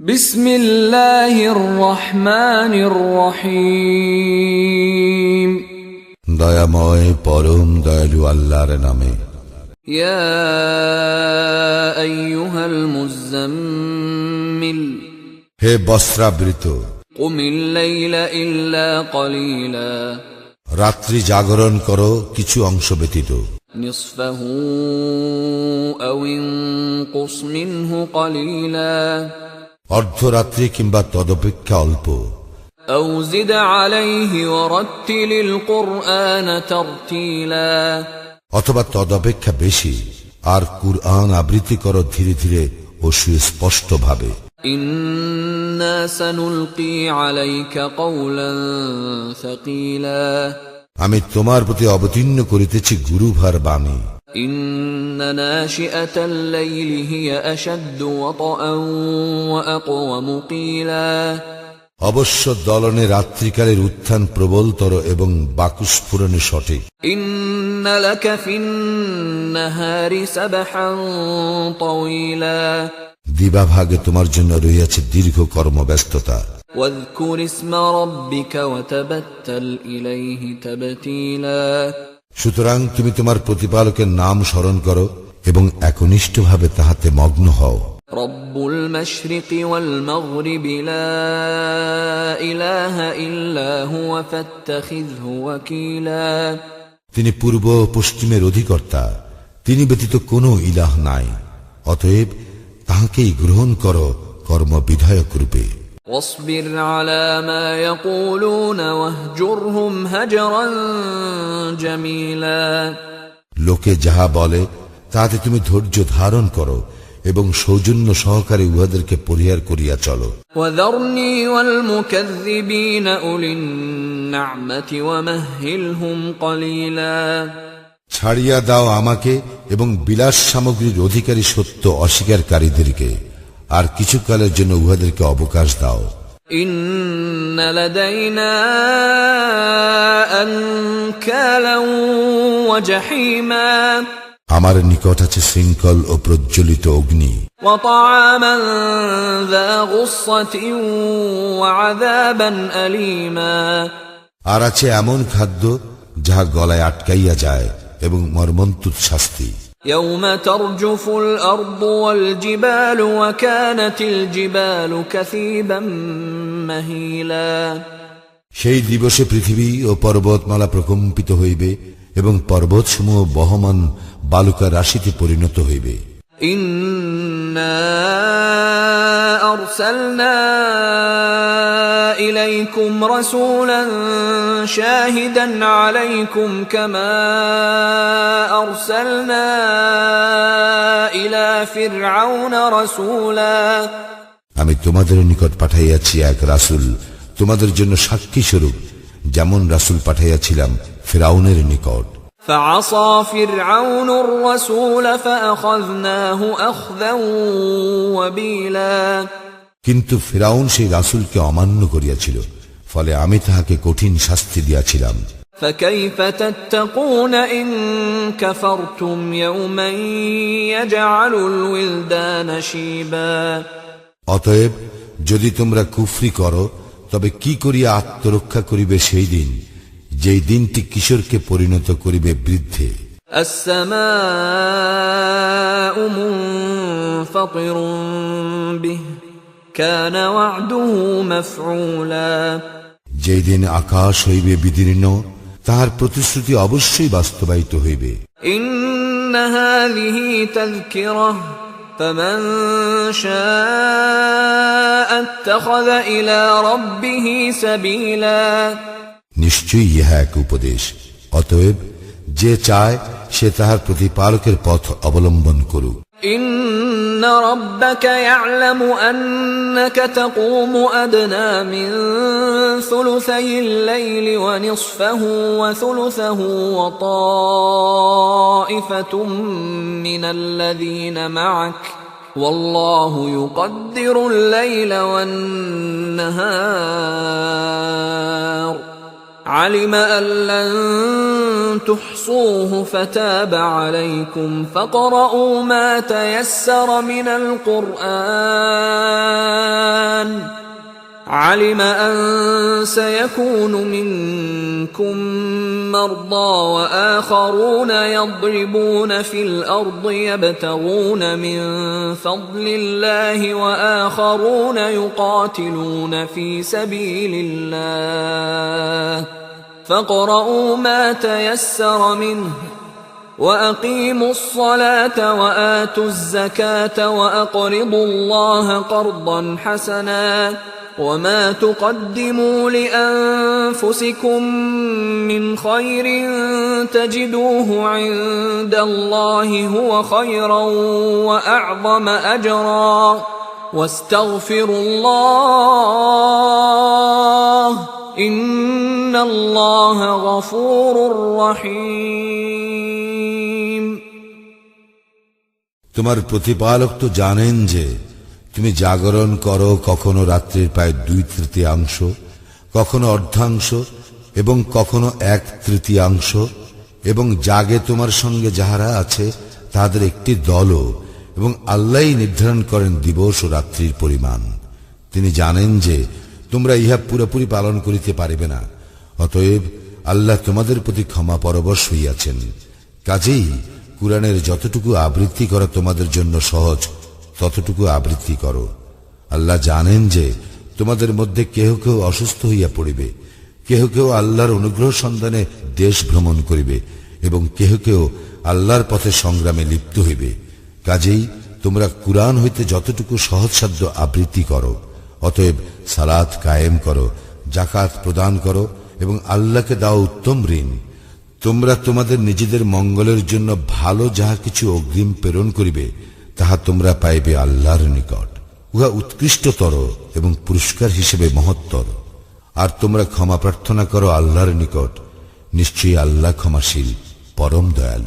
বিসমিল্লাহির রহমানির রহিম। দয়াময় পরম দয়ালু আল্লাহর নামে। ইয়া আইয়ুহাল মুযাম্মিল, হে বস্ত্রাবৃত, কুমিল লাইলা ইল্লা কলিলা, রাত্রি জাগরণ করো কিছু অংশ ব্যতীত। নিসফাহু আও ইনকুস মিনহু কলিলা, অর্ধরাত্রি কিংবা তদপেক্ষা অল্প। আও জিদ আলাইহি ওয়ারাত্তিলিল কুরআন তারতিলা, অথবা তদপেক্ষা বেশি, আর কুরআন আবৃত্তি করো ধীরে ধীরে ও সুস্পষ্ট ভাবে। ইন্না সানুলকি আলাইকা কওলান সাকিলা, আমি তোমার প্রতি অবতীর্ণ করিতেছি গুরুভার বাণী। ইন্না নাশিআতাল লাইলি হিয়া আশাদ্দু ওয়াতাআন ওয়া আকওয়ামু কিলা, অবশ্য দলনে রাত্রিকালের উত্থান প্রবলতর এবং বাকুস্ফুরণে সঠিক। ইন্না লাকা ফিন নাহারি সাবহান তাওয়িলা, দিবাভাগে তোমার জন্য রয়েছে দীর্ঘ কর্মব্যস্ততা। ওয়াযকুর ইসমা রাব্বিকা ওয়াতাবাত্তাল ইলাইহি তাবতীলা, সুতরাং তুমি তোমার প্রতিপালকের নাম স্মরণ করো এবং একনিষ্ঠভাবে তাহাতে মগ্ন হও। রব্বুল মাশরিকি ওয়াল মাগরিবি লা ইলাহা ইল্লা হুয়া ফাত্তাখিযহু ওয়াকিলা, তিনি পূর্ব ও পশ্চিমের অধিকর্তা, তিনি ব্যতীত কোনো ইলাহ নাই, অতএব তাহাকেই গ্রহণ করো কর্মবিধায়ক রূপে। ওয়াসবির আলা মা ইয়াকুলুনা ওয়াহজুরহুম হাজরান জামিলা, লোকে যাহা বলে তাতে তুমি ধৈর্য ধারণ করো এবং সৌজন্য সহকারে উহাদেরকে পরিহার করিয়া চলো। ওয়াযারনি ওয়াল মুকাযযিবিনা উলিন নি'মাতি ওয়ামাহহিলহুম কলিলা, ছাড়িয়া দাও আমাকে এবং বিলাস সামগ্রীর অধিকারী সত্য অস্বীকারীদেরকে, আর কিছুকালের জন্য উহাদেরকে অবকাশ দাও। ইন্না লাদাইনা আনকালান ওয়া জাহিমা, আমার নিকট আছে শৃঙ্খল ও প্রজ্বলিত অগ্নি। ওয়া তাআমান যা গুসসাতিন ওয়া আযাবান আলীমা, আর আছে এমন খাদ্য যাহা গলায় আটকাইয়া যায় এবং মর্মন্তুদ শাস্তি। ইয়াওমা তারজুফুল আরদু ওয়াল জিবালু ওয়া কানাতিল জিবালু কাসীবাম মাহিলা, সেই দিবসে পৃথিবী ও পর্বতমালা প্রকম্পিত হইবে এবং পর্বতসমূহ বহমান বালুকা রাশিতে পরিণত হইবে। ইন্না আরসালনা ইলাইকুম রাসূলান শাহিদান আলাইকুম কামা আরসালনা ইলা ফিরআউনা রাসূলা, আমি তোমাদের নিকট পাঠাইয়াছি এক রাসূল তোমাদের জন্য সাক্ষী স্বরূপ, যেমন রাসূল পাঠাইয়াছিলাম ফিরআউনের নিকট। فعصى فرعون الرسول فأخذناه أخذا وبيلا, কিন্তু ফিরআউন সেই রাসূলকে অমান্য করিয়াছিল, ফলে আমি তাহাকে কঠিন শাস্তি দিয়াছিলাম। فكيف تتقون إن كفرتم يوما يجعل الولدان شيبا, অতএব যদি তোমরা কুফরি করো তবে কি করিয়া আত্মরক্ষা করিবে সেই দিন, যেই দিনটি কিশোরকে পরিণত করিবে বৃদ্ধে। السماء منفطر به كان وعده مفعولا, যেই দিন আকাশ হইবে বিদীর্ণ, তাহার প্রতিশ্রুতি অবশ্যই বাস্তবায়িত হইবে। إن هذه تذكرة فمن شاء اتخذ إلى ربه سبيلا, নিশ্চয়ই ইহা এক উপদেশ, অতএব যে চায় সে তাহার প্রতিপালকের পথ অবলম্বন করুক। إن ربك يعلم أنك تقوم أدنى من ثلثي الليل ونصفه وثلثه وطائفة من الذين معك والله يقدر الليل والنهار, علم أن لن تحصوه فتاب عليكم فاقرؤوا ما تيسر من القرآن علم أن سيكون منكم مرضى وآخرون يضربون في الأرض يبتغون من فضل الله وآخرون يقاتلون في سبيل الله فاقرؤوا ما تيسر منه وأقيموا الصلاة وآتوا الزكاة وأقرضوا الله قرضا حسنا وما تقدموا لأنفسكم من خير تجدوه عند الله هو خيرا وأعظم أجرا واستغفروا الله إن الله غفور رحيم তোমার প্রতিপালক তো জানেন যে তুমি জাগরণ করো কখনো রাত্রির প্রায় 2/3 কখনো অর্ধাংশ এবং কখনো 1/3 এবং জাগে তোমার সঙ্গে যাহারা আছে তাদের একটি দলও, এবং আল্লাহই নির্ধারণ করেন দিবস ও রাত্রির পরিমাণ। তিনি জানেন যে তোমরা ইহা পুরোপুরি পালন করিতে পারিবে না, অতএব আল্লাহ তোমাদের প্রতি ক্ষমা পরবশ হইয়াছেন। কাজেই কুরআনের যতটুকু আবৃত্তি করা তোমাদের জন্য সহজ ততটুকু আবৃত্তি করো। আল্লাহ জানেন যে তোমাদের মধ্যে কেহ কেউ অসুস্থ হইয়া পড়িবে, কেহ কেউ আল্লাহর অনুগ্রহ সন্ধানে দেশ ভ্রমণ করিবে এবং কেহ কেউ আল্লাহর পথে সংগ্রামে লিপ্ত হইবে। কাজেই তোমরা কুরআন হইতে যতটুকু সহজসাধ্য আবৃত্তি করো। অতএব সালাত কায়েম করো, যাকাত প্রদান করো এবং আল্লাহকে দাও উত্তম ঋণ। তোমরা তোমাদের নিজেদের মঙ্গলের জন্য ভালো যাহা কিছু অগ্রিম প্রেরণ করিবে তাহা তোমরা পাইবে আল্লাহর নিকট। উহা উৎকৃষ্টতর এবং পুরস্কার হিসেবে মহত্তর। আর তোমরা ক্ষমা প্রার্থনা করো আল্লাহর নিকট, নিশ্চয়ই আল্লাহ ক্ষমাশীল, পরম দয়ালু।